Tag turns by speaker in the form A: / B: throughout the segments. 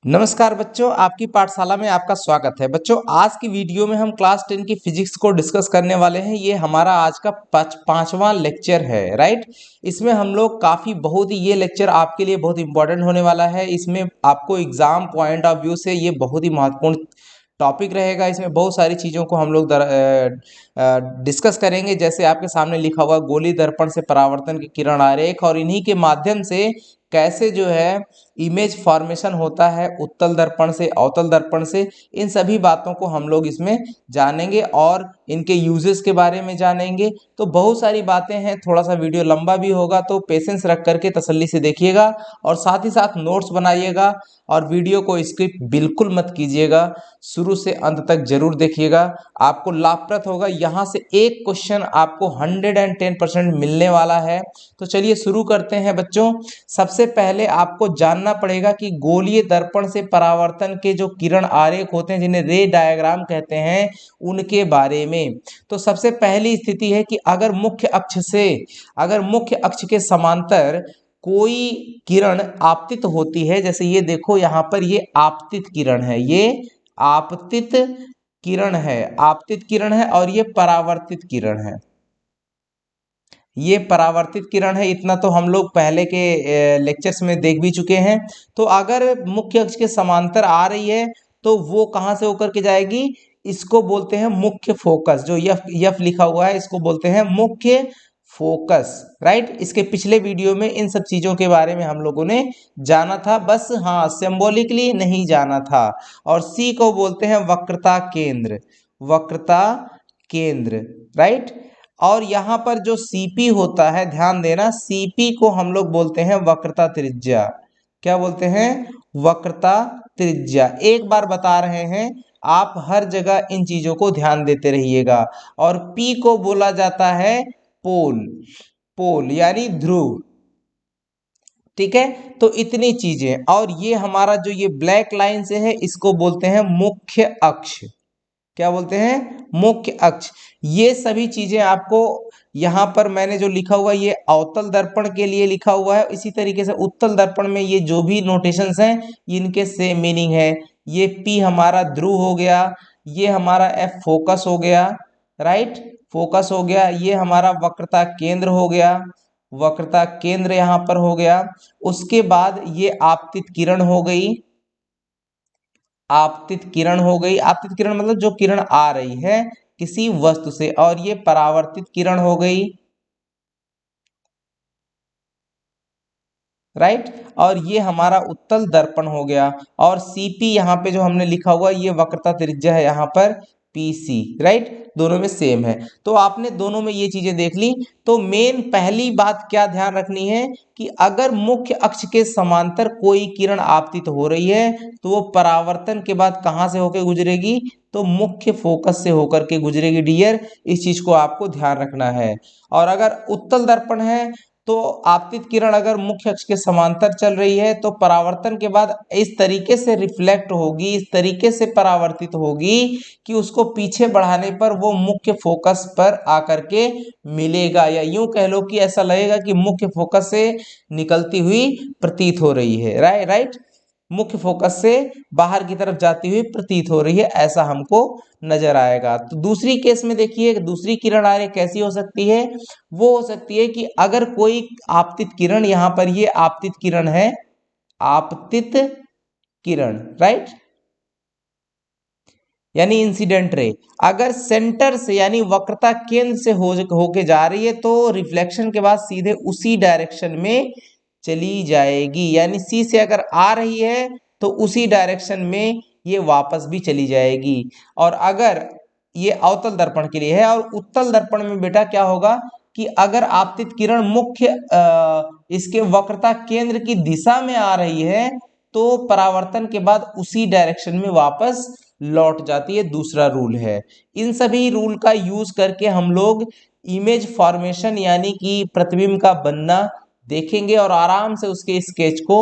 A: नमस्कार बच्चों, आपकी पाठशाला में आपका स्वागत है। बच्चों, आज की वीडियो में हम क्लास 10 की फिजिक्स को डिस्कस करने वाले हैं। ये हमारा आज का पांचवा लेक्चर है, राइट। इसमें हम लोग बहुत ही ये लेक्चर आपके लिए बहुत इंपॉर्टेंट होने वाला है। इसमें आपको एग्जाम पॉइंट ऑफ व्यू से ये बहुत ही महत्वपूर्ण टॉपिक रहेगा। इसमें बहुत सारी चीज़ों को हम लोग डिस्कस करेंगे, जैसे आपके सामने लिखा हुआ गोली दर्पण से परावर्तन के किरण आरेख, और इन्हीं के माध्यम से कैसे जो है इमेज फॉर्मेशन होता है उत्तल दर्पण से, अवतल दर्पण से। इन सभी बातों को हम लोग इसमें जानेंगे और इनके यूजेस के बारे में जानेंगे। तो बहुत सारी बातें हैं, थोड़ा सा वीडियो लंबा भी होगा, तो पेशेंस रख करके तसल्ली से देखिएगा और साथ ही साथ नोट्स बनाइएगा और वीडियो को स्किप बिल्कुल मत कीजिएगा, शुरू से अंत तक जरूर देखिएगा, आपको लाभप्रद होगा। यहाँ से एक क्वेश्चन आपको 110% मिलने वाला है। तो चलिए शुरू करते हैं बच्चों। सबसे पहले आपको जानना पड़ेगा कि गोलीय दर्पण से परावर्तन के जो किरण आरेख होते हैं, जिन्हें रे डायग्राम कहते हैं, उनके बारे में। तो सबसे पहली स्थिति है कि अगर मुख्य अक्ष के समांतर कोई किरण आपतित होती है, जैसे ये देखो यहाँ पर ये आपतित किरण है, ये आपतित किरण है और ये परावर्तित किरण है, ये परावर्तित किरण है। इतना तो हम लोग पहले के लेक्चर्स में देख भी चुके हैं। तो अगर मुख्य अक्ष के समांतर आ रही है तो वो कहाँ से होकर के जाएगी, इसको बोलते हैं मुख्य फोकस। जो यफ लिखा हुआ है इसको बोलते हैं मुख्य फोकस, राइट। इसके पिछले वीडियो में इन सब चीजों के बारे में हम लोगों ने जाना था, बस हाँ सिंबॉलिकली नहीं जाना था। और सी को बोलते हैं वक्रता केंद्र, राइट। और यहाँ पर जो सीपी होता है, ध्यान देना, सीपी को हम लोग बोलते हैं वक्रता त्रिज्या। क्या बोलते हैं? वक्रता त्रिज्या। एक बार बता रहे हैं, आप हर जगह इन चीजों को ध्यान देते रहिएगा। और पी को बोला जाता है पोल यानी ध्रुव, ठीक है। तो इतनी चीजें, और ये हमारा जो ये ब्लैक लाइन से है इसको बोलते हैं मुख्य अक्ष। क्या बोलते हैं? मुख्य अक्ष। ये सभी चीजें आपको यहाँ पर मैंने जो लिखा हुआ ये अवतल दर्पण के लिए लिखा हुआ है, इसी तरीके से उत्तल दर्पण में ये जो भी नोटेशंस हैं इनके सेम मीनिंग है। ये P हमारा ध्रुव हो गया, ये हमारा F फोकस हो गया, राइट, फोकस हो गया। ये हमारा वक्रता केंद्र हो गया, वक्रता केंद्र यहाँ पर हो गया। उसके बाद ये आपतित किरण हो गई, आपतित किरण मतलब जो किरण आ रही है किसी वस्तु से। और ये परावर्तित किरण हो गई, राइट। और ये हमारा उत्तल दर्पण हो गया। और सीपी यहाँ पे जो हमने लिखा हुआ ये वक्रता त्रिज्या है यहाँ पर पीसी, राइट। दोनों में सेम है। तो आपने दोनों में ये चीजें देख ली। तो मेन पहली बात क्या ध्यान रखनी है कि अगर मुख्य अक्ष के समांतर कोई किरण आपतित हो रही है तो वो परावर्तन के बाद कहाँ से होकर गुजरेगी, तो मुख्य फोकस से होकर के गुजरेगी डियर। इस चीज को आपको ध्यान रखना है। और अगर उत्तल दर्पण है तो आपतित किरण अगर मुख्य अक्ष के समांतर चल रही है तो परावर्तन के बाद इस तरीके से रिफ्लेक्ट होगी, इस तरीके से परावर्तित होगी कि उसको पीछे बढ़ाने पर वो मुख्य फोकस पर आकर के मिलेगा, या यूं कह लो कि ऐसा लगेगा कि मुख्य फोकस से निकलती हुई प्रतीत हो रही है, राइट। मुख्य फोकस से बाहर की तरफ जाती हुई प्रतीत हो रही है, ऐसा हमको नजर आएगा। तो दूसरी केस में देखिए, दूसरी किरण आरेख कैसी हो सकती है? वो हो सकती है कि अगर कोई आपतित किरण, यहां पर ये आपतित किरण है, आपतित किरण, राइट, यानी इंसिडेंट रे, अगर सेंटर से यानी वक्रता केंद्र से होके जा रही है तो रिफ्लेक्शन के बाद सीधे उसी डायरेक्शन में चली जाएगी। यानी सी से अगर आ रही है तो उसी डायरेक्शन में ये वापस भी चली जाएगी। और अगर ये अवतल दर्पण के लिए है, और उत्तल दर्पण में बेटा क्या होगा कि अगर आपतित किरण मुख्य इसके वक्रता केंद्र की दिशा में आ रही है तो परावर्तन के बाद उसी डायरेक्शन में वापस लौट जाती है। दूसरा रूल है। इन सभी रूल का यूज करके हम लोग इमेज फॉर्मेशन यानी कि प्रतिबिंब का बनना देखेंगे और आराम से उसके स्केच को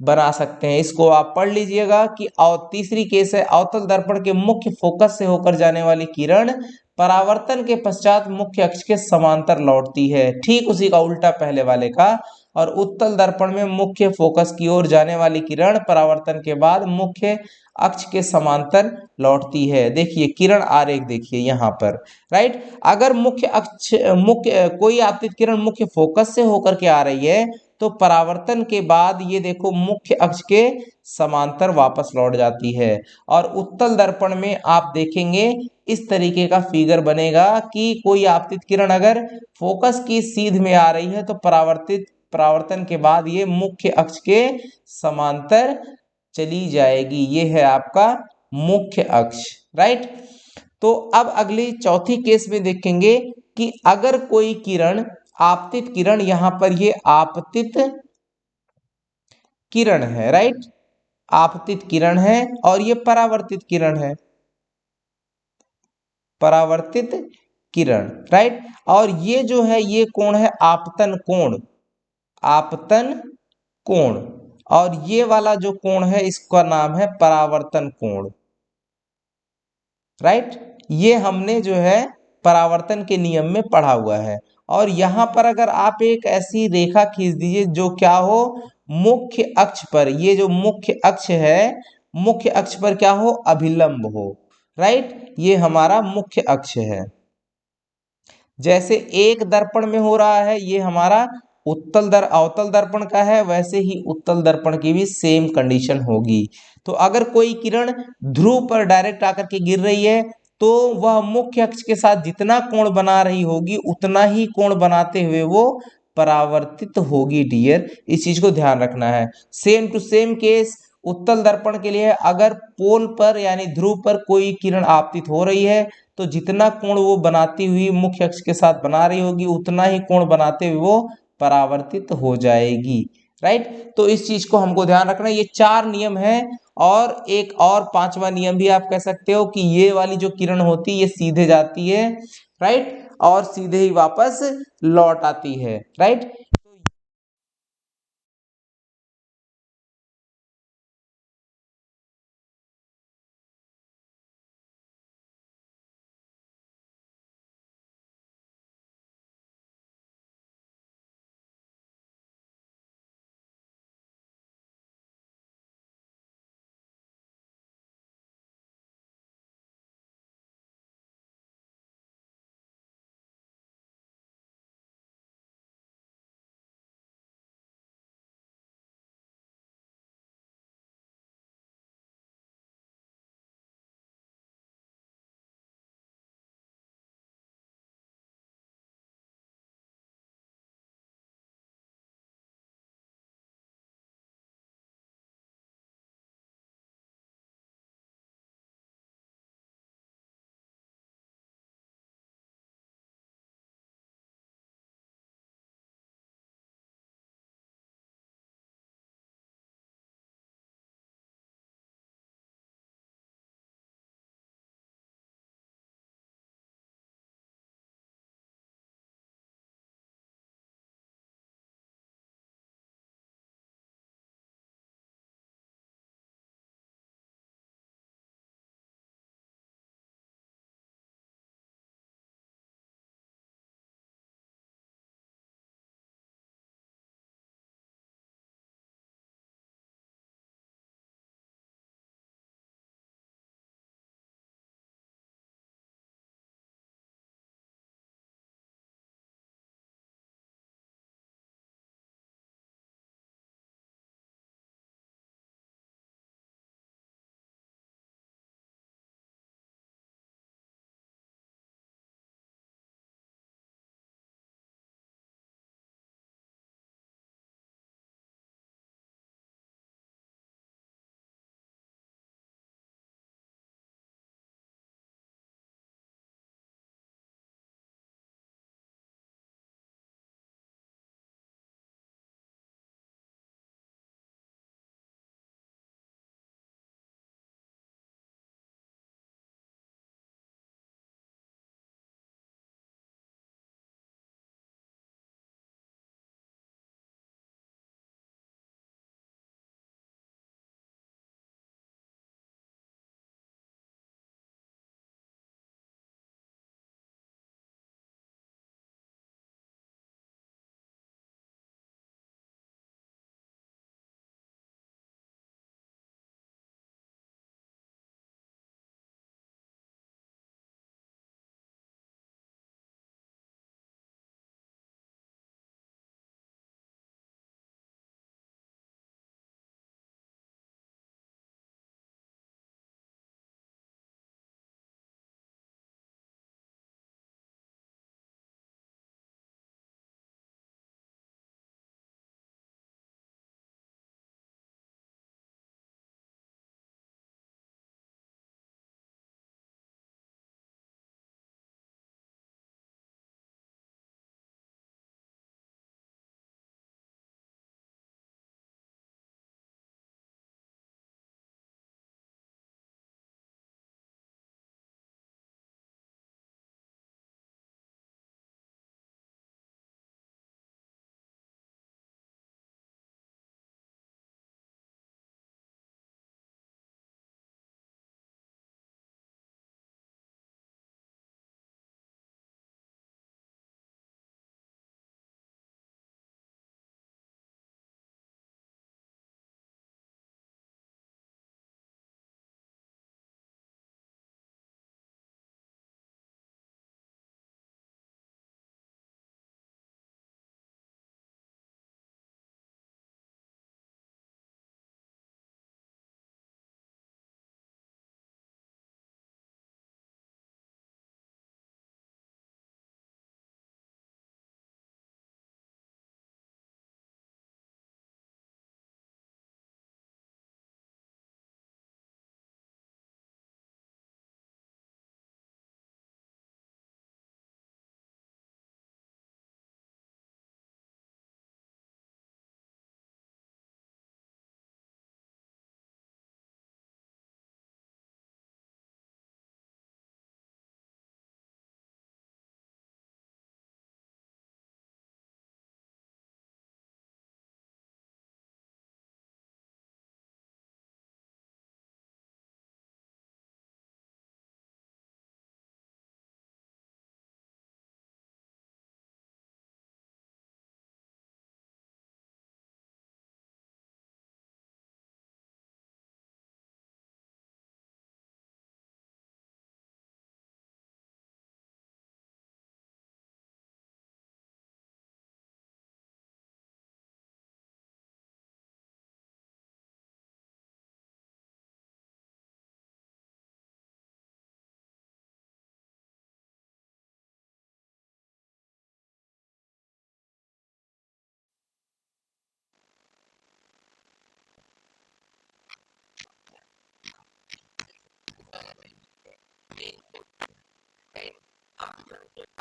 A: बना सकते हैं। इसको आप पढ़ लीजिएगा कि तीसरी केस है, अवतल दर्पण के मुख्य फोकस से होकर जाने वाली किरण परावर्तन के पश्चात मुख्य अक्ष के समांतर लौटती है। ठीक उसी का उल्टा पहले वाले का और उत्तल दर्पण में मुख्य फोकस की ओर जाने वाली किरण परावर्तन के बाद मुख्य अक्ष के समांतर लौटती है। देखिए किरण आरेख देखिए यहाँ पर, राइट। अगर मुख्य कोई आपतित किरण मुख्य फोकस से होकर के आ रही है तो परावर्तन के बाद ये देखो मुख्य अक्ष के समांतर वापस लौट जाती है। और उत्तल दर्पण में आप देखेंगे इस तरीके का फिगर बनेगा कि कोई आपतित किरण अगर फोकस की सीध में आ रही है तो परावर्तन के बाद ये मुख्य अक्ष के समांतर चली जाएगी। ये है आपका मुख्य अक्ष, राइट। तो अब अगली चौथी केस में देखेंगे कि अगर कोई किरण आपतित किरण, यहां पर ये आपतित किरण है, राइट, आपतित किरण है और ये परावर्तित किरण है, परावर्तित किरण, राइट। और ये जो है ये कोण है आपतन कोण, आपतन कोण। और ये वाला जो कोण है इसका नाम है परावर्तन कोण, राइट। ये हमने जो है परावर्तन के नियम में पढ़ा हुआ है। और यहां पर अगर आप एक ऐसी रेखा खींच दीजिए जो क्या हो, मुख्य अक्ष पर, ये जो मुख्य अक्ष है, मुख्य अक्ष पर क्या हो, अभिलंब हो, राइट। ये हमारा मुख्य अक्ष है। जैसे एक दर्पण में हो रहा है, ये हमारा अवतल दर्पण का है, वैसे ही उत्तल दर्पण की भी सेम कंडीशन होगी। तो अगर कोई किरण ध्रुव पर डायरेक्ट आकर के गिर रही है तो वह मुख्य अक्ष के साथ जितना कोण बना रही होगी उतना ही कोण बनाते हुए वो परावर्तित होगी डियर, इस चीज को ध्यान रखना है। सेम टू सेम केस उत्तल दर्पण के लिए, अगर पोल पर यानी ध्रुव पर कोई किरण आपतित हो रही है तो जितना कोण वो बनाती हुई मुख्य अक्ष के साथ बना रही होगी उतना ही कोण बनाते हुए वो परावर्तित हो जाएगी, राइट। तो इस चीज को हमको ध्यान रखना है। ये चार नियम है। और एक और पांचवा नियम भी आप कह सकते हो कि ये वाली जो किरण होती है ये सीधे जाती है, राइट, और सीधे ही वापस लौट आती है, राइट।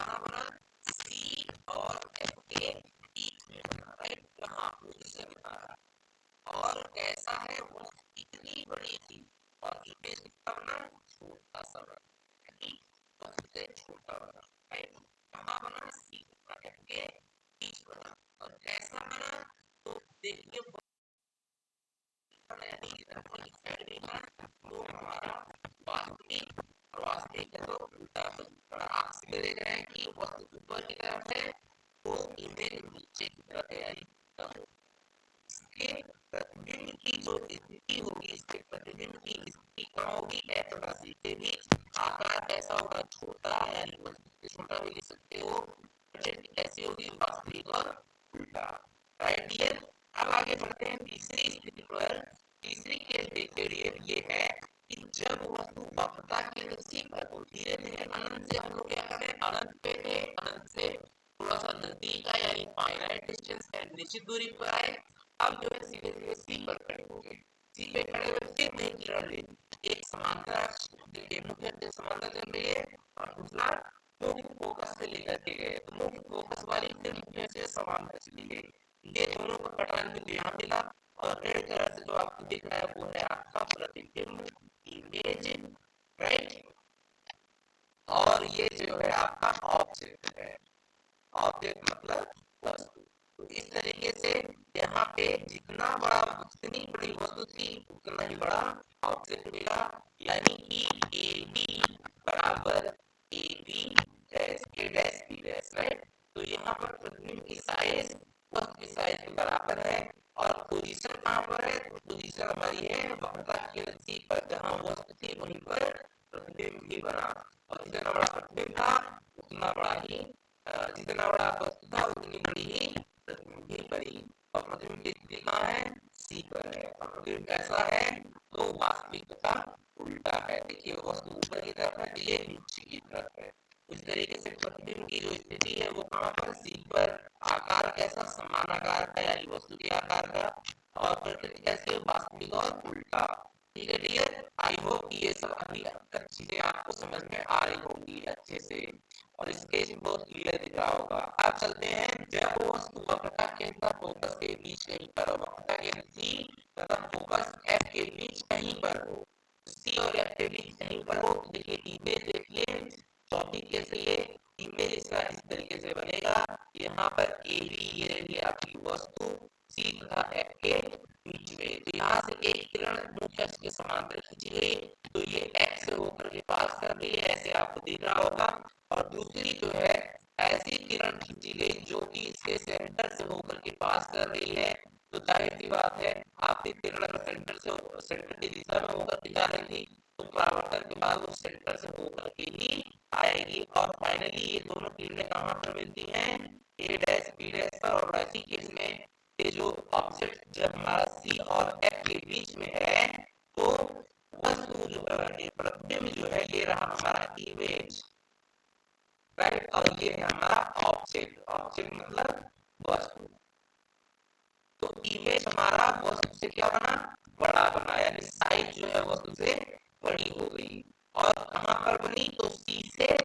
A: कहाँ बना, सी और एफ के बीच में बना, राइट, यहाँ पोजीशन बना रहा, और कैसा है वो इतनी बड़ी थी और इमेज कितना बना, छोटा सा बना, सबसे छोटा बना, राइट, कहाँ बना, सी और एफ के बीच बना, और कैसा बना, तो देखिए तो हमारा वास्तविक वास्तविक है, तो उल्टा आप समझ रहे हैं कि वस्तु ऊपर की तरफ है वो इमेज नीचे की तरफ है, यानी इसके प्रतिबिंब की जो स्थिति होगी, इसके प्रतिबिंब की स्थिति क्या होगी, एफ और सी के बीच आकार कैसा होगा, छोटा, यानी वस्तु से छोटा भी लिख सकते हो, कैसी होगी, वास्तविक और उल्टा, राइट डियर। अब आगे बढ़ते हैं तीसरी स्थिति पर। तीसरी केस देखिए ये है कि जब वस्तु वक्रता केंद्र सी पर हो, धीरे धीरे अनंत से हम लोग क्या करें, अनंत पे थे, अनंत से थोड़ा सा नजदीक आए, यानी फाइनाइट डिस्टेंस है, निश्चित दूरी पर आए, अब जो है सीधे सीधे सी पर खड़े हो गए, सी पे खड़े हुए फिर नहीं किरण ली, एक समांतर देखिए मुख्य अक्ष समांतर चल रही है और दूसरा मुख्य फोकस से लेकर के गए, तो मुख्य फोकस वाली फिर मुख्य से समांतर चली गई, ये दोनों का पठान बिंदु यहाँ मिला, और रेड कलर से जो आपको दिख रहा है वो है आपका प्रतिबिंब इमेज, राइट, और ये जो है आपका ऑब्जेक्ट है, ऑब्जेक्ट मतलब वस्तु। तो इस तरीके से यहाँ पे जितना बड़ा जितनी बड़ी वस्तु थी उतना ही बड़ा ऑब्जेक्ट मिला, यानी कि ए बी बराबर A B dash A dash B dash, right, तो यहाँ पर प्रतिबिंब की साइज वस्तु की साइज के बराबर है, और पोजीशन कहाँ पर है, तो पोजीशन हमारी है वक्रता केंद्र सी पर, जहाँ वस्तु थी वहीं पर प्रतिबिंब भी बना, और जितना बड़ा प्रतिबिंब था उतना बड़ा ही जितना बड़ा वस्तु था उतनी बड़ी ही प्रतिबिंब भी बनी, और प्रतिबिंब की स्थिति कहाँ है, सी पर है, और प्रतिबिंब कैसा है, तो वास्तविक का उल्टा है, देखिए वस्तु ऊपर की तरफ है, ये नीचे की तरफ है, इस तरीके से प्रतिबिंब की जो स्थिति है वो कहाँ पर, सी पर, आकार कैसा, समान आकार का, यानी वस्तु के आकार का, और प्रकृति कैसे, वास्तविक और उल्टा, ठीक है डियर। आई होप ये सब अभी तक चीजें आपको समझ में आ रही होंगी अच्छे से, और स्केच बहुत क्लियर दिख रहा होगा। अब चलते हैं, जब वस्तु वक्रता केंद्र फोकस के बीच कहीं पर हो, वक्रता केंद्र सी तथा फोकस एफ के बीच कहीं पर हो, सी और एफ के बीच कहीं पर हो, देखिए इमेज देखिए चौथी कैसे ये इमेज इसका इस तरीके से बनेगा, यहाँ पर ए बी ये रही आपकी वस्तु, सी तथा एफ के बीच में, तो यहाँ से एक किरण मुख्य अक्ष के समांतर खींची गई, तो ये एक्स से होकर के पास कर रही है, ऐसे आपको दिख रहा होगा, और दूसरी जो है ऐसी किरण खींची गई जो कि इसके सेंटर से होकर के पास कर रही है, तो जाहिर सी बात है आपकी किरण सेंटर से सेंटर की दिशा में होकर के जा रही थी, तो परावर्तन के बाद वो सेंटर से होकर के ही आएगी, और फाइनली ये दोनों किरणें कहाँ पर मिलती हैं, ए डैश बी डैश पर, और ऐसी केस में ये जो ऑब्जेक्ट जब हमारा सी और एफ के बीच में है, तो वस्तु जो है प्रतिबिंब जो है ये रहा हमारा इमेज, राइट, और ये है हमारा ऑब्जेक्ट, ऑब्जेक्ट मतलब वस्तु, तो इमेज हमारा वस्तु से क्या बना, बड़ा बना, यानी साइज जो है वस्तु से बड़ी हो गई, और कहाँ पर बनी, तो सी से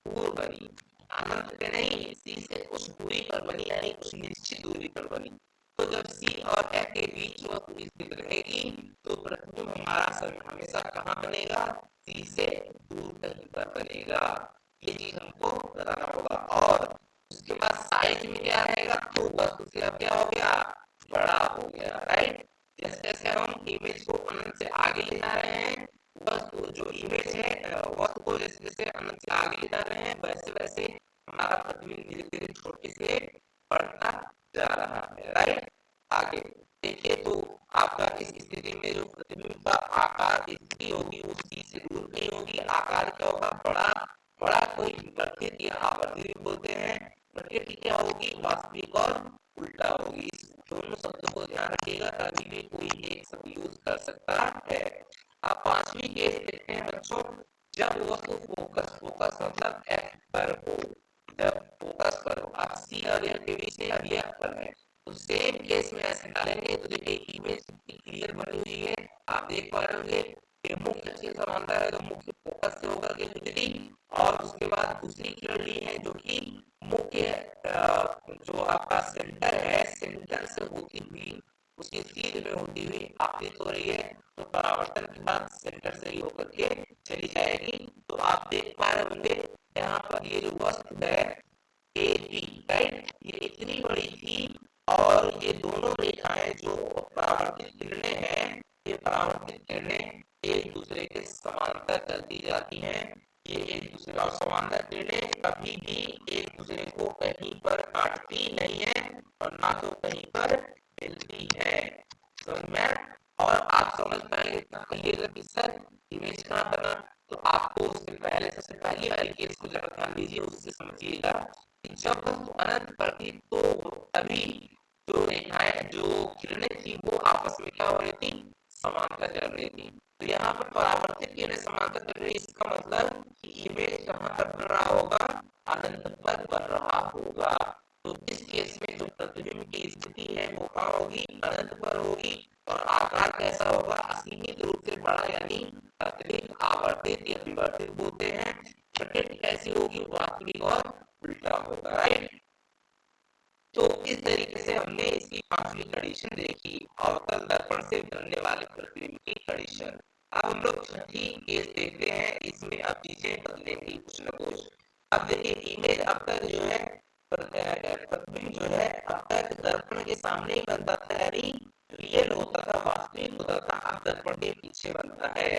A: दूर बनी, अनंत पे नहीं, सी से उस दूरी पर बनी, यानी उस निश्चित दूरी पर बनी, तो जब सी और एफ के बीच वस्तु स्थित रहेगी तो प्रतिबिंब हमारा समय हमेशा कहाँ बनेगा, सी से दूर कहीं पर बनेगा, ये चीज हमको बताना होगा, और उसके बाद साइज में क्या रहेगा, तो वस्तु से अब क्या हो गया, बड़ा हो गया, राइट, जैसे जैसे हम इमेज को अनंत से आगे ले जा रहे हैं, वस्तु जो इमेज है वस्तु को जैसे जैसे अनंत से आगे ले जा रहे हैं, वैसे वैसे हमारा प्रतिबिंब धीरे धीरे छोटे से बढ़ता जा रहा है, राइट, आगे देखिए, तो आपका इस स्थिति में जो प्रतिबिंब का आकार स्थिति होगी वो सी से दूर नहीं होगी, आकार क्या होगा, बड़ा, बड़ा कोई प्रकृति या आवर्ती बोलते हैं, प्रकृति क्या होगी, वास्तविक और उल्टा होगी, दोनों शब्दों को ध्यान रखिएगा ताकि भी कोई एक शब्द यूज कर सकता है। अब पांचवी केस देखते हैं बच्चों, जब वस्तु फोकस मतलब एफ पर हो, जब फोकस पर हो, आप सी और एफ के बीच में अभी एफ पर है, तो सेम केस में ऐसे डालेंगे तो देखिए इमेज क्लियर बनी हुई है, आप देख पा रहे होंगे ये मुख्य अक्ष के समांतर है, तो मुख्य फोकस से होकर के गुजरी, दूसरी किरण ली है जो कि मुख्य जो आपका सेंटर है, सेंटर से होती हुई उसकी सीध में होती हुई आपतित हो रही है, तो परावर्तन के बाद सेंटर से ही होकर के चली जाएगी। तो आप देख पा रहे होंगे यहाँ पर ये जो वस्तु है ए बी, राइट, ये इतनी बड़ी थी और ये दोनों रेखाएं जो परावर्तित किरणें हैं, ये परावर्तित किरणें एक दूसरे के समांतर कर दी जाती हैं। ये एक दूसरे और समांतर किरणें कभी भी एक दूसरे को कहीं पर काटती नहीं है और ना तो कहीं पर मिलती है। समझ में? और आप समझ पाएंगे कहिएगा कि सर इमेज कहाँ बना, तो आपको उससे पहले सबसे पहली वाली केस को जरा ध्यान दीजिए, उससे समझिएगा कि जब वस्तु अनंत पर थी तो तभी जो रेखाएं जो किरणें थी वो आपस में क्या हो रही थी, समांतर चल रही थी। तो यहाँ पर परावर्तित किरणें समांतर चल रही, इसका मतलब कि इमेज कहाँ पर बन रहा होगा, अनंत पर बन रहा होगा। तो इस केस में जो प्रतिबिंब की स्थिति है वो कहाँ होगी, अनंत पर होगी और आकार कैसा होगा, असीमित रूप से बड़ा, यानी अत्यधिक आवर्तित या विवर्तित होते हैं। प्रकृति कैसी होगी, वास्तविक और उल्टा होगा, राइट। तो इस तरीके से हमने इसकी पांचवी कंडीशन देखी अवतल दर्पण से बनने वाले प्रतिबिंब की कंडीशन। अब हम लोग छठी केस देखते हैं, इसमें अब चीजें बदलेंगी कुछ न कुछ। अब देखिए इमेज अब तक जो है प्रतिबिंब जो है अब तक दर्पण के सामने ही बनता था, यानी रियल होता था, वास्तविक होता था। अब दर्पण के पीछे बनता है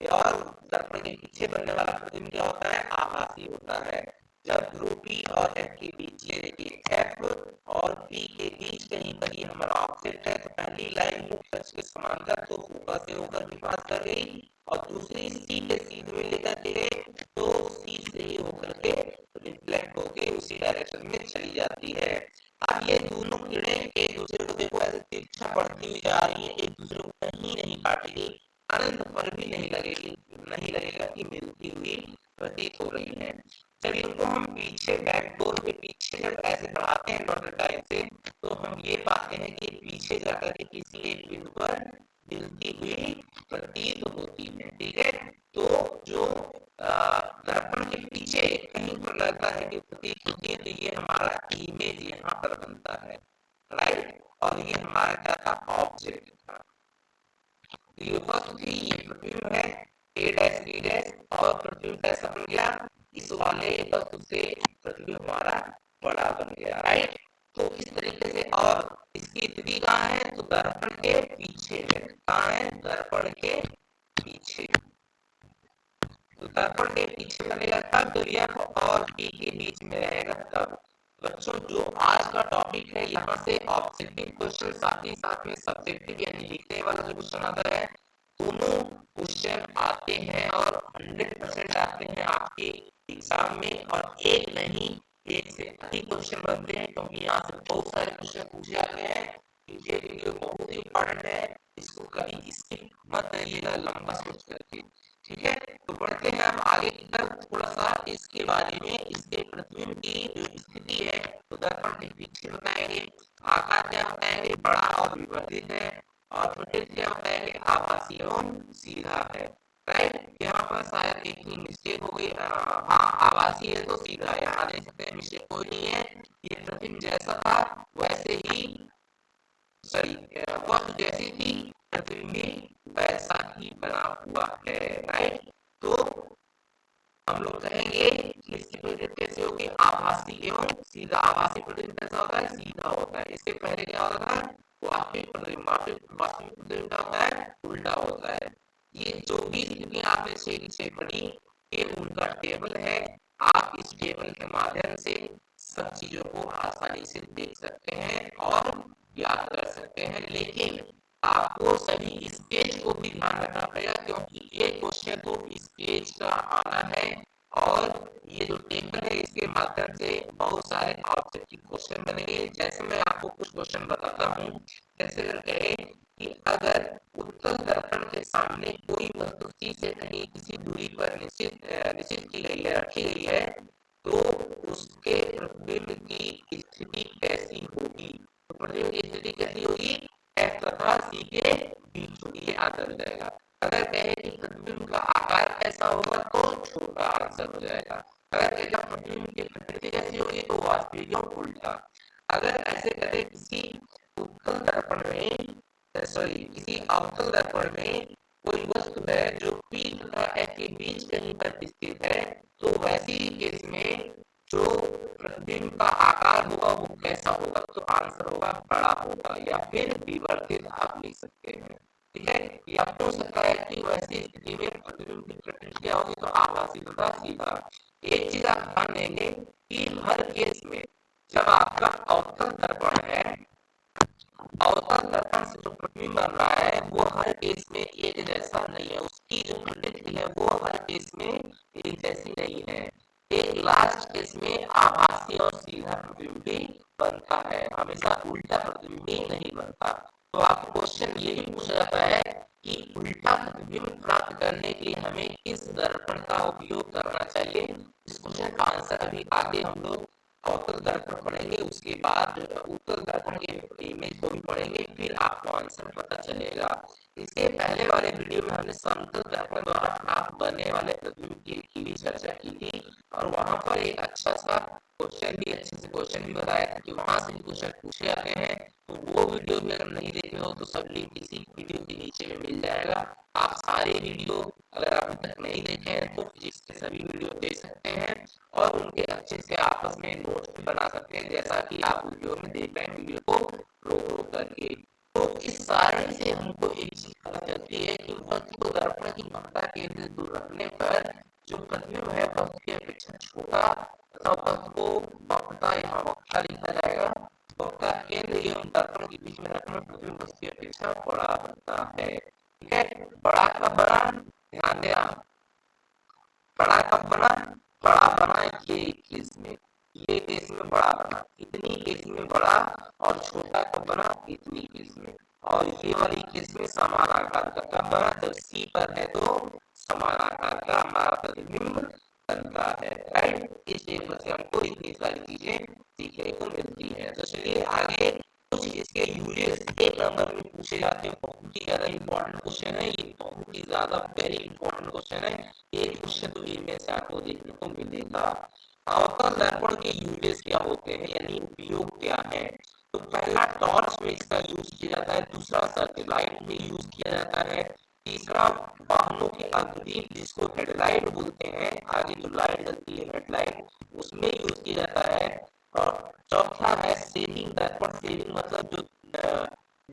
A: और दर्पण के पीछे बनने वाला प्रतिबिंब क्या होता है, आभासी होता है। जब ध्रुव P और F के बीच, ये देखिए F और P के बीच कहीं पर ये हमारा ऑब्जेक्ट है, तो पहली लाइन मुख्य अक्ष के समांतर तो ऊपर से होकर के पास कर गई और दूसरी C के सीधे में लेकर के गए तो C से ही होकर के रिफ्लेक्ट होके उसी डायरेक्शन में चली जाती है। अब ये दोनों किरणें एक दूसरे को देखो ऐसे तिरछा पड़ती हुई जा रही है, एक दूसरे को कहीं नहीं काटेगी, अनंत पर भी नहीं लगेगी, नहीं लगेगा कि मिलती हुई प्रतीत हो रही है। जब इनको हम पीछे बैकडोर के पीछे जब ऐसे बढ़ाते हैं नोटर टाइप से, तो हम ये पाते हैं कि पीछे जाकर के किसी एक बिंदु पर मिलती हुई प्रतीत होती है, ठीक है। तो जो दर्पण के पीछे कहीं पर लगता है कि प्रतीत होती है, तो ये हमारा इमेज यहाँ पर बनता है, राइट। और ये हमारा क्या था, ऑब्जेक्ट था। ये वस्तु थी, ये प्रतिबिंब है ए डैश बी डैश, और प्रतिबिंब कैसा बन गया, इस वाले वस्तु से प्रतिबिंब हमारा बड़ा बन गया, राइट। तो इस तरीके से, और इसकी स्थिति कहाँ है, तो दर्पण के पीछे है। कहाँ है, दर्पण के पीछे। तो दर्पण के पीछे बनेगा तब जब F और P के बीच में रहेगा तब। बच्चों जो आज का टॉपिक है, यहाँ से ऑब्जेक्टिव क्वेश्चन साथ ही साथ में सब्जेक्टिव यानी लिखने वाला जो क्वेश्चन आता है, दोनों क्वेश्चन आते हैं और 100% आते हैं आपके एग्जाम में, और एक नहीं एक से अधिक क्वेश्चन बनते हैं, क्योंकि यहाँ से बहुत सारे क्वेश्चन पूछे जाते हैं। ये वीडियो बहुत ही इंपॉर्टेंट है, इसको कभी स्किप मत करिएगा लंबा सोच करके, ठीक है। तो बढ़ते हैं हम आगे की तरफ, थोड़ा सा इसके बारे में, इसके प्रतिबिंब की जो स्थिति है तो दर्पण के पीछे बताएंगे, आकार क्या बताएंगे, बड़ा और विवर्तित है, और प्रकृति क्या बताएंगे, आभासी एवं सीधा है, राइट। यहाँ पर शायद एक ही मिस्टेक हो गई, हाँ आभासी है तो सीधा, यहाँ देख सकते हैं मिस्टेक कोई नहीं है, ये प्रतिबिंब जैसा था वैसे ही, सॉरी वस्तु जैसी थी प्रतिबिंब वैसा ही बना हुआ है, राइट। तो हम लोग कहेंगे कि इसकी प्रतिबिंब कैसे होगी, आभासी एवं सीधा। आभासी प्रतिबिंब कैसा होता है, सीधा होता है। इसके पहले क्या होता था, वास्तविक प्रतिबिंब, वास्तविक प्रतिबिंब क्या होता है, उल्टा होता है। ये जो भी स्थिति आपने 6 पढ़ी, ये उनका टेबल है। आप इस टेबल के माध्यम से सब चीजों को आसानी से देख सकते हैं और याद कर सकते हैं, लेकिन आपको सभी स्टेज को भी ध्यान रखना पड़ेगा, क्योंकि एक क्वेश्चन तो स्टेज का आना है, और ये जो टेबल है इसके माध्यम से बहुत सारे ऑब्जेक्टिव क्वेश्चन बनेंगे। जैसे मैं आपको कुछ क्वेश्चन बताता हूँ, जैसे कहें कि अगर उत्तल दर्पण के सामने कोई वस्तु C से कहीं किसी दूरी पर निश्चित की गई है, रखी गई है, तो उसके प्रतिबिंब की स्थिति कैसी होगी, तो प्रतिबिंब की स्थिति कैसी होगी, F तथा C के बीच होगी, याद रख जाएगा। अगर कहे कि प्रतिबिंब का आकार कैसा होगा तो छोटा आंसर हो जाएगा, अगर कहेगा या उल्टा। अगर ऐसे करें किसी उत्तल दर्पण में किसी अवतल दर्पण में कोई वस्तु है जो P तथा F के बीच कहीं पर स्थित है, तो वैसी केस में जो प्रतिबिंब का आकार होगा वो कैसा होगा? तो आंसर होगा बड़ा होगा या फिर विवर्तित आप लिख सकते हैं। ठीक है, या हो सकता है कि वैसी स्थिति में प्रतिबिंब की प्रतिक्रिया होगी तो आभासी तथा सीधा। एक चीज आप ध्यान देंगे कि हर केस में जब आपका अवतल दर्पण है, अवतल दर्पण से जो प्रतिबिंब बन रहा है वो हर केस में एक जैसा नहीं है, उसकी जो प्रकृति है वो हर केस में एक जैसी नहीं है। एक लास्ट केस में आभासी और सीधा प्रतिबिंब भी बनता है, हमेशा उल्टा प्रतिबिंब भी नहीं बनता। तो आपको क्वेश्चन ये भी पूछा जाता है कि उल्टा प्रतिबिंब प्राप्त करने के लिए हमें किस दर्पण का उपयोग करना चाहिए। इस क्वेश्चन का आंसर अभी आगे हम लोग अवतल दर्पण पढ़ेंगे, उसके बाद उत्तल दर्पण के इमेज को भी पढ़ेंगे, फिर आपको आंसर पता चलेगा। इसके पहले वाले वीडियो में हमने समतल दर्पण द्वारा प्राप्त बनने वाले प्रतिबिंब की भी चर्चा की थी और वहां पर एक अच्छा सा अच्छे से क्वेश्चन भी बताया था कि वहां से क्वेश्चन पूछे जाते हैं। तो वो वीडियो भी अगर नहीं देखे हो तो सब लिंक इसी वीडियो के नीचे में मिल जाएगा। आप सारे वीडियो अगर अभी तक नहीं देखे हैं तो फिजिक्स के सभी वीडियो देख सकते हैं और उनके अच्छे से आपस में नोट्स भी बना सकते हैं, जैसा कि आप वीडियो में देख रहे हैं, वीडियो को रोक रोक करके। तो इस सारे से हमको एक चीज पता चलती है कि वस्तु को दर्पण की ममता के दूर रखने पर जो प्रतिबिंब है वस्तु की अपेक्षा छोटा तथा वस्तु को वक्रता यहाँ वक्रता लिखा जाएगा, वक्रता केंद्र एवं दर्पण के बीच में रखना प्रतिबिंब वस्तु की अपेक्षा बड़ा बनता है। ठीक है, बड़ा कब बना, ध्यान देना, बड़ा कब बना, बड़ा बना ये केस में, ये केस में बड़ा बना, इतनी केस में बड़ा, और छोटा कब बना, इतनी केस में। और ये वाली केस में समान आकार का कब बना, जब C पर है तो समान आकार का हमारा प्रतिबिंब बनता है। राइट, इस टेबल से हमको इतनी सारी चीजें सीखने को मिलती है। तो चलिए आगे कुछ इसके यूजेस एक नंबर में पूछे जाते हैं, बहुत ही ज्यादा इंपॉर्टेंट क्वेश्चन है ये, बहुत ही ज्यादा वेरी इंपॉर्टेंट क्वेश्चन है। एक क्वेश्चन तो इनमें से आपको देखने को मिलेगा। अवतल दर्पण के यूजेस क्या होते हैं, यानी उपयोग क्या है? तो पहला टॉर्च में इसका यूज किया जाता है, दूसरा सर्च लाइट में यूज किया जाता है, तीसरा वाहनों के अग्रदीप जिसको हेडलाइट बोलते हैं, आगे जो लाइट जलती है हेडलाइट, उसमें यूज किया जाता है। और चौथा है सेविंग दर्पण, सेविंग मतलब जो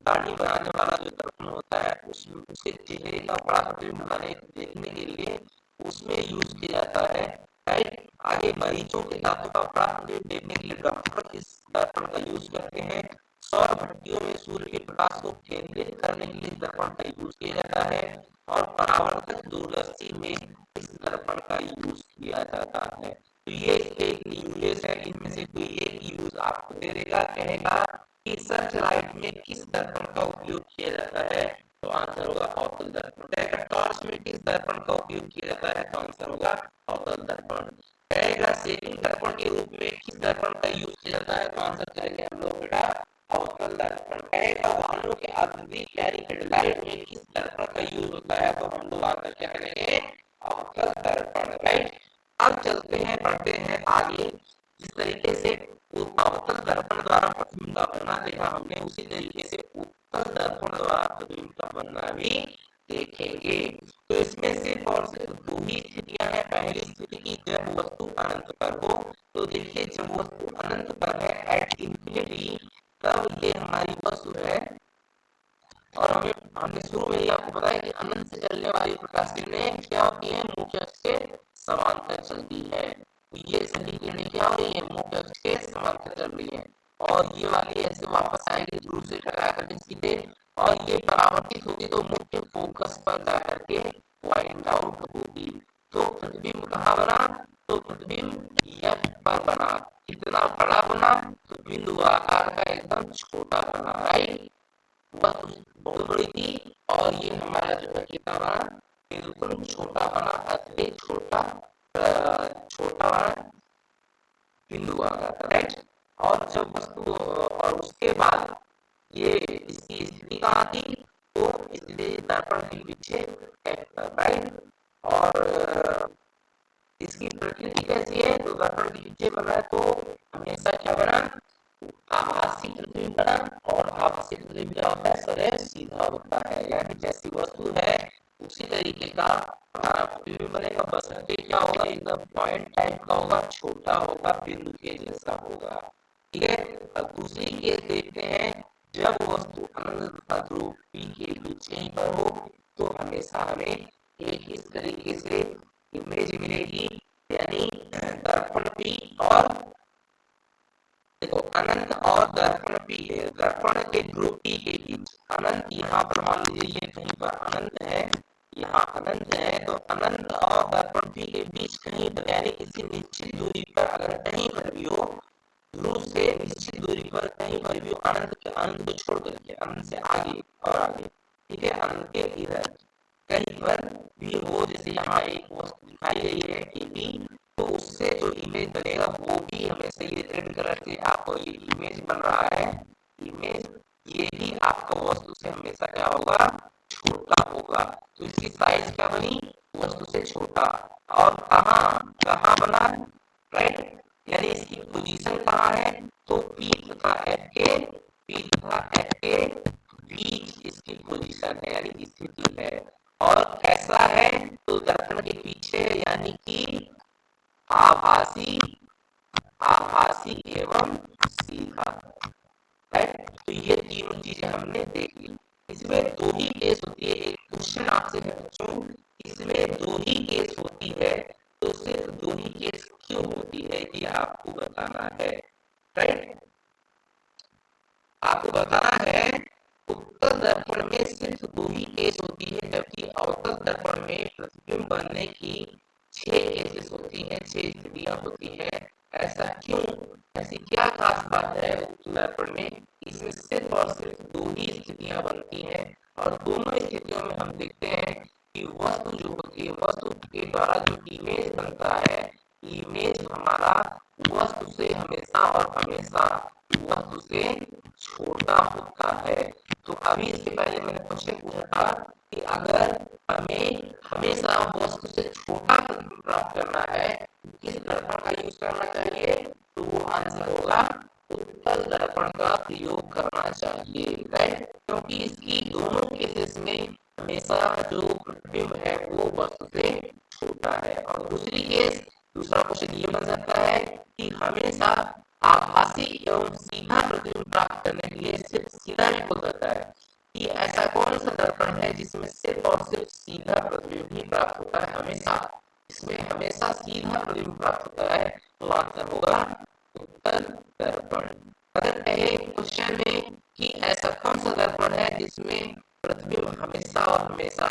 A: दाढ़ी बनाने वाला जो दर्पण होता है उसमें उसके चेहरे का बड़ा प्रतिबिंब बनाने देखने के लिए उसमें यूज किया जाता है। राइट, आगे मरीजों के दांतों का बड़ा प्रतिबिंब देखने के लिए डॉक्टर इस दर्पण का यूज करते हैं। सौर भट्टियों में सूर्य के प्रकाश को केंद्रित करने के लिए दर्पण का यूज किया जाता है और परावर्तक दूरदर्शी में इस दर्पण का यूज किया जाता है। तो ये एक यूजेस है, इनमें से कोई एक यूज आपको दे देगा, कहेगा कि सर्च लाइट में किस दर्पण का उपयोग किया जाता है, तो आंसर होगा अवतल दर्पण। कहेगा टॉर्च में किस दर्पण का उपयोग किया जाता है, तो आंसर होगा अवतल दर्पण। कहेगा सेविंग दर्पण के रूप में किस दर्पण का यूज किया जाता है, तो आंसर करेंगे हम लोग बेटा अवतल दर्पण। कहेगा वाहनों के अग्रदीप यानी हेडलाइट में किस दर्पण का यूज होता है, तो हम लोग आकर क्या करेंगे अवतल दर्पण। राइट, अब चलते हैं, बढ़ते हैं आगे। जिस तरीके से अवतल दर्पण द्वारा प्रतिबिंब का बनना देखा हमने, उसी तरीके से उत्तल दर्पण द्वारा प्रतिबिंब का बनना भी देखेंगे। तो इसमें सिर्फ और सिर्फ दो ही स्थितियां हैं। पहली स्थिति की जब वस्तु अनंत पर हो, तो देखिए जब वस्तु अनंत पर है एट इंफिनिटी, तब ये हमारी वस्तु है और हमने शुरू में ही आपको बताया कि अनंत से चलने वाली प्रकाश किरणें क्या होती है, मुख्य अक्ष के समांतर चलती है। तो ये सभी किरणें क्या हो रही है, मुख्य अक्ष के समांतर चल रही है और ये वाली ऐसे वापस आएगी ध्रुव से टकरा करके सीधे, और ये परावर्तित होगी तो मुख्य फोकस पर जा करके पॉइंट आउट होगी। तो प्रतिबिंब कहाँ बना, तो प्रतिबिंब F पर बना, कितना बड़ा बना, तो बिंदु आकार का एकदम छोटा बना। राइट, वस्तु बहुत बड़ी थी और ये हमारा जो है कितना बना, बिल्कुल छोटा बना, अत्यधिक छोटा छोटा बना बिंदु आकार। राइट, और जब वस्तु और उसके बाद ये इसकी स्थिति कहाँ थी, तो स्थिति दर्पण के पीछे। राइट, और इसकी प्रकृति कैसी है, तो दर्पण के पीछे बना है तो हमेशा क्या बना, आभासी प्रतिबिंब बना, और आभासी प्रतिबिंब क्या होता है, सदैव सीधा होता है, यानी जैसी वस्तु है उसी तरीके का हमारा प्रतिबिंब बनेगा, बशर्ते क्या होगा, एकदम पॉइंट टाइप का होगा, छोटा होगा, बिंदु के जैसा होगा। ठीक है, अब दूसरी केस देखते हैं, जब वस्तु अनंत तथा ध्रुव P के बीच कहीं पर हो तो हमेशा हमें एक इस तरीके से इमेज मिलेगी, यानी दर्पण P और देखो अनंत और दर्पण P, दर्पण के ध्रुव P के बीच अनंत, यहाँ पर मान लीजिए ये कहीं पर अनंत है, यहाँ अनंत है, तो अनंत और दर्पण P के बीच कहीं पर यानी किसी निश्चित दूरी पर अगर कहीं पर भी हो, ध्रुव से निश्चित दूरी पर कहीं पर भी हो, अनंत को छोड़ करके अनंत से आगे और आगे, ठीक है, अनंत के इधर कहीं पर भी हो, जैसे यहाँ एक वस्तु दिखाई गई है कि तो उससे जो इमेज बनेगा वो भी हमेशा ये रेड कलर से आपको ये इमेज बन रहा है, इमेज ये भी आपका वस्तु से हमेशा क्या होगा, छोटा होगा, तो इसकी साइज क्या बनी, वस्तु से छोटा, और कहाँ कहाँ बना, राइट, यानी इसकी पोजीशन कहाँ है, तो P तथा F के बीच इसकी पोजीशन है, यानी स्थिति है, और कैसा है, तो दर्पण के पीछे, यानी कि आभासी आभासी एवं सीधा, राइट, तो ये तीनों चीजें हमने देख ली। इसमें दो ही केस होती है, एक क्वेश्चन आपसे है बच्चों, इसमें दो ही केस होती है, तो सिर्फ दो ही केस क्यों होती है ये आपको बताना है, राइट, आपको बताना है। उत्तल दर्पण में सिर्फ दो ही केस होती है, जबकि अवतल दर्पण में प्रतिबिंब बनने की 6 केसेस होती हैं, 6 स्थितियां होती हैं। ऐसा क्यों, ऐसी क्या खास बात है उत्तल दर्पण में, इसमें सिर्फ और सिर्फ दो ही स्थितियां बनती हैं, और दोनों स्थितियों में हम देखते हैं कि वस्तु जो होती है, वस्तु के द्वारा जो इमेज बनता है, इमेज हमारा वस्तु से हमेशा और हमेशा वस्तु से छोटा होता है। तो अभी इसके पहले मैंने क्वेश्चन पूछा था कि अगर हमें हमेशा वस्तु से छोटा प्राप्त करना है, किस दर्पण का यूज करना चाहिए, तो वो आंसर होगा उत्तल दर्पण का प्रयोग करना चाहिए, राइट, क्योंकि इसकी दोनों केसेस में हमेशा जो प्रतिबिंब है वो वस्तु से छोटा है। और दूसरा क्वेश्चन ये बन सकता है कि हमेशा आभासी एवं सीधा प्रतिबिंब प्राप्त करने के लिए सिर्फ सीधा भी हो सकता है, कि ऐसा कौन सा दर्पण है जिसमें सिर्फ और सिर्फ सीधा प्रतिबिंब ही प्राप्त होता है, हमेशा इसमें हमेशा सीधा प्रतिबिंब प्राप्त होता है, तो आंसर होगा उत्तल दर्पण। अगर कहे क्वेश्चन में कि ऐसा कौन सा दर्पण है जिसमें प्रतिबिंब हमेशा और हमेशा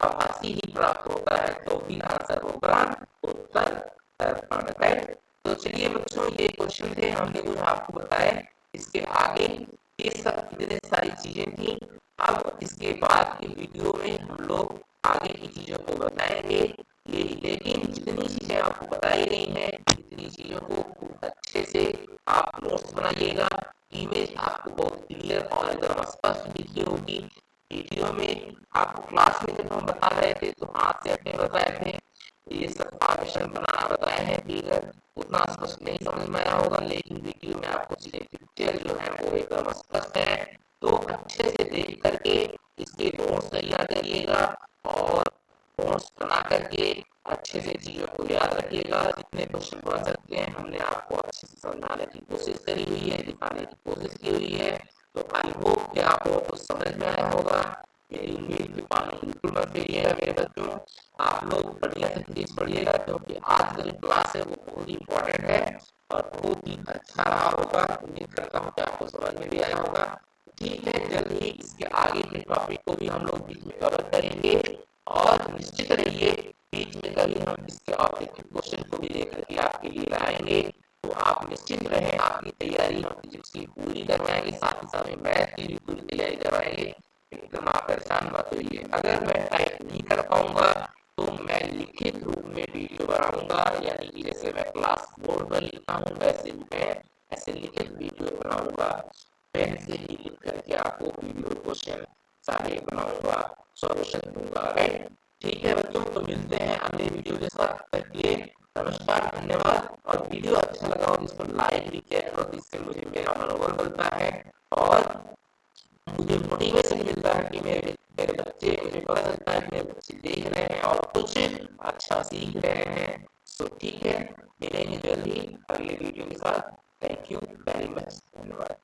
A: आभासी ही प्राप्त होता है, तो भी आंसर होगा उत्तल दर्पण, राइट। तो चलिए बच्चों, ये क्वेश्चन थे, हमने कुछ आपको बताया, इसके आगे ये सब इतनी सारी चीजें थी। अब इसके बाद के वीडियो में हम लोग आगे की चीजों को बताएंगे, लेकिन जितनी चीजें आपको बताई गई हैं, इतनी चीजों को अच्छे से आप नोट्स बनाइएगा, इमेज आपको बहुत क्लियर और एकदम स्पष्ट दिखी होगी। वीडियो में आपको क्लास में जब हम बता रहे थे तो हाथ से अपने बताए थे, ये सब पार्टीशन बनाना बताए हैं, फिगर उतना स्पष्ट नहीं समझ में आया होगा, लेकिन वीडियो में आपको चीजें पिक्चर जो है वो एकदम स्पष्ट है, तो अच्छे से देख करके इसके नोट्स तैयार करिएगा, और नोट्स बना करके अच्छे से चीजों को याद रखिएगा, जितने क्वेश्चन बन सकते हैं हमने आपको अच्छे से समझाने की कोशिश करी हुई है, दिखाने की कोशिश की हुई है, तो आई होप कि आपको कुछ समझ में आया होगा। मेरी उम्मीद भी पानी बिल्कुल मत फेरिएगा मेरे बच्चों, आप लोग बढ़िया से प्लीज पढ़िएगा, क्योंकि आज का जो क्लास है वो बहुत ही इंपॉर्टेंट है और बहुत ही अच्छा रहा होगा। उम्मीद करता हूँ कि आपको समझ में भी आया होगा। ठीक है, जल्द ही इसके आगे के टॉपिक को भी हम लोग बीच में कवर करेंगे, और निश्चित रहिए बीच में कभी हम इसके ऑब्जेक्टिव क्वेश्चन को भी लेकर के आपके लिए लाएंगे, तो आप निश्चित रहें, आपकी तैयारी हम फिजिक्स की पूरी करवाएंगे, साथ ही साथ में मैथ की भी पूरी तैयारी करवाएंगे, एकदम आप परेशान मत होइए। अगर मैं टाइप नहीं कर पाऊंगा तो मैं लिखित रूप में वीडियो बनाऊंगा, यानी कि जैसे मैं क्लास बोर्ड पर लिखता हूँ वैसे मैं ऐसे लिखित वीडियो बनाऊंगा, पेन से ही लिख करके आपको वीडियो क्वेश्चन सारे बनाऊंगा, सॉल्यूशन दूंगा, राइट। ठीक है बच्चों, तो मिलते हैं अगले वीडियो के साथ, तक के नमस्कार, धन्यवाद। और वीडियो अच्छा लगा हो जिसको लाइक भी किया करो, जिससे मुझे मेरा मनोबल बनता है और मुझे मोटिवेशन मिलता है कि मेरे मेरे बच्चे, मुझे पता चलता है कि मेरे बच्चे देख रहे हैं और कुछ अच्छा सीख रहे हैं। तो ठीक है, मिलेंगे जल्दी अगले वीडियो के साथ। थैंक यू वेरी मच, धन्यवाद।